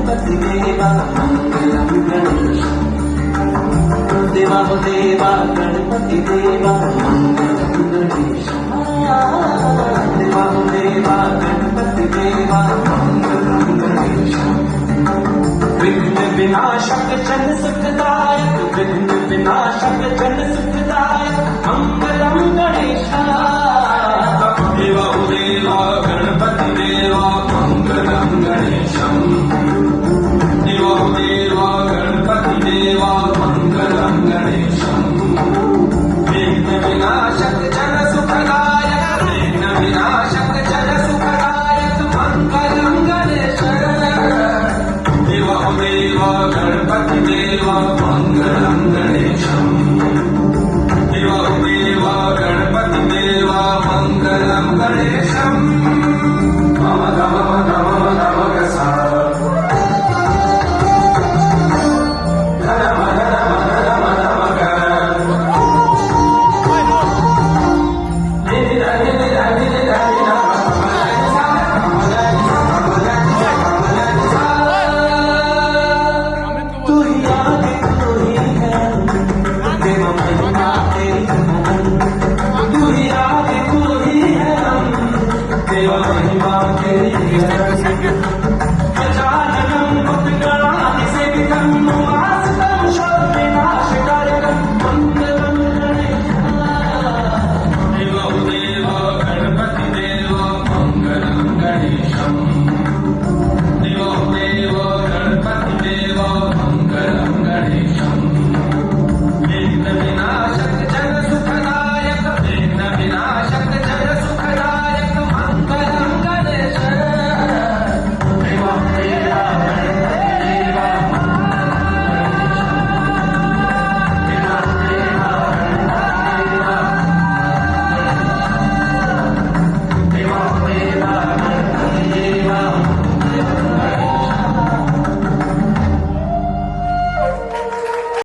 गणपती देवा मंगलम गणेश देवा हो देवा गणपती देवा मंगलम गणेश देवा हो देवा गणपती देवा मंगलम गणेश विघ्न विनाशक जन सुखदायक विघ्न विनाशक जन सुखदायक मंगलम गणेश देवा हो देवा गणपती देवा मंगलम गणेशम देवा हो देवा गणपती देवा मंगलम गणेशम विघ्न विनाशक जन सुखदायक विघ्न विनाशक जन सुखदायक मंगलम गणेश देवा हो देवा गणपती देवा मंगलम गणेशम देवा हो देवा गणपती देवा मंगलम गणेशम